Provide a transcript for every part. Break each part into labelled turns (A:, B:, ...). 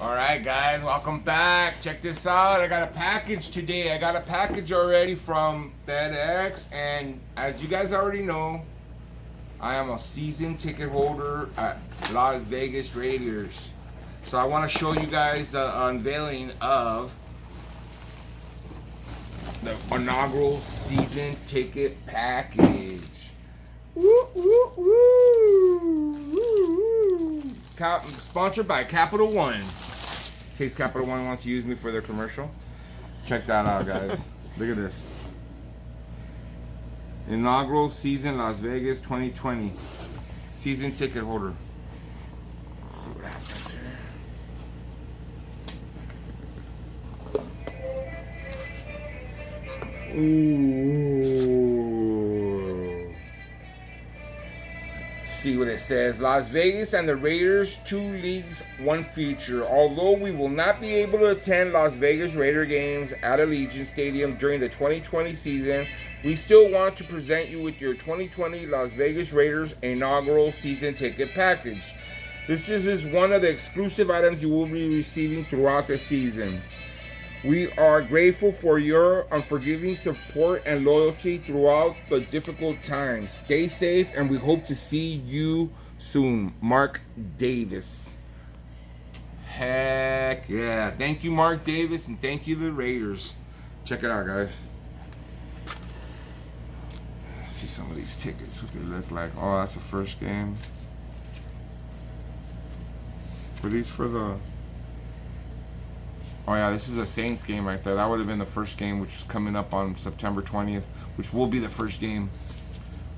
A: Alright guys, welcome back. Check this out. I got a package today. I got a package already from FedEx, and as you guys already know, I am a season ticket holder at Las Vegas Raiders. So I want to show you guys the unveiling of the inaugural season ticket package. Woo, woo, woo, woo. Sponsored by Capital One. In case Capital One wants to use me for their commercial. Check that out, guys. Look at this. Inaugural season Las Vegas 2020. Season ticket holder. Let's see what happens here. Ooh. See what it says. Las Vegas and the Raiders, 2 leagues, 1 future. Although we will not be able to attend Las Vegas Raider games at Allegiant Stadium during the 2020 season, we still want to present you with your 2020 Las Vegas Raiders inaugural season ticket package. This is one of the exclusive items you will be receiving throughout the season. We are grateful for your unforgiving support and loyalty throughout the difficult times. Stay safe, and we hope to see you soon. Mark Davis. Heck yeah. Thank you, Mark Davis, and thank you, the Raiders. Check it out, guys. Let's see some of these tickets, what they look like. Oh, that's the first game. Were these for the... Oh yeah, this is a Saints game right there. That would have been the first game, which is coming up on September 20th, which will be the first game.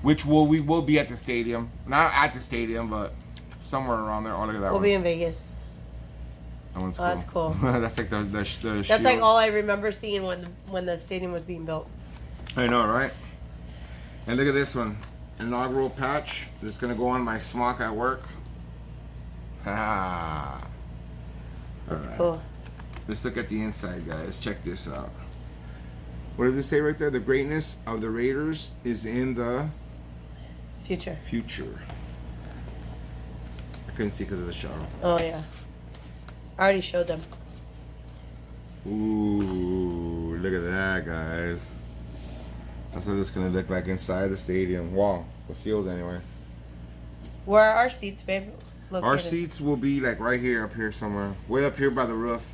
A: We will be at the stadium. Not at the stadium, but somewhere around there. Oh, look at that
B: We'll
A: one.
B: be in Vegas.
A: That one's
B: cool. That's cool.
A: That's like the
B: That's
A: shield.
B: like all I remember seeing when the stadium was being built.
A: I know, right? And look at this one. Inaugural patch. It's going to go on my smock at work. Ha.
B: That's cool.
A: Let's look at the inside, guys. Check this out. What did it say right there? The greatness of the Raiders is in the
B: future.
A: I couldn't see because of the shadow.
B: Oh, yeah. I already showed them.
A: Ooh, look at that, guys. That's what it's going to look like inside the stadium. Wow, the field anyway.
B: Where are our seats, babe? Located?
A: Our seats will be like right here, up here somewhere. Way up here by the roof.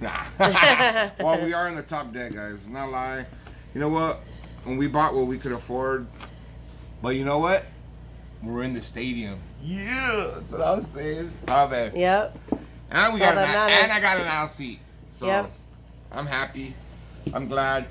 A: Nah. Well, we are in the top deck, guys. Not lie. You know what? When we bought what we could afford, but you know what? We're in the stadium. Yeah, that's what I was saying. Oh, babe.
B: Yep.
A: And we got and I got an aisle seat. So
B: yep.
A: I'm happy. I'm glad.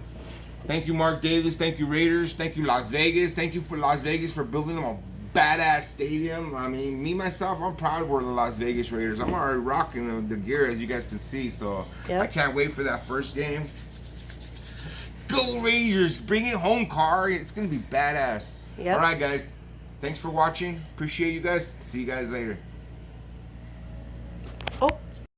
A: Thank you, Mark Davis. Thank you, Raiders. Thank you, Las Vegas. Thank you for Las Vegas for building them a badass stadium. I mean, me myself, I'm proud of the Las Vegas Raiders. I'm already rocking the gear, as you guys can see. So yep. I can't wait for that first game. Go Raiders! Bring it home, car. It's gonna be badass. Yep. All right, guys. Thanks for watching. Appreciate you guys. See you guys later.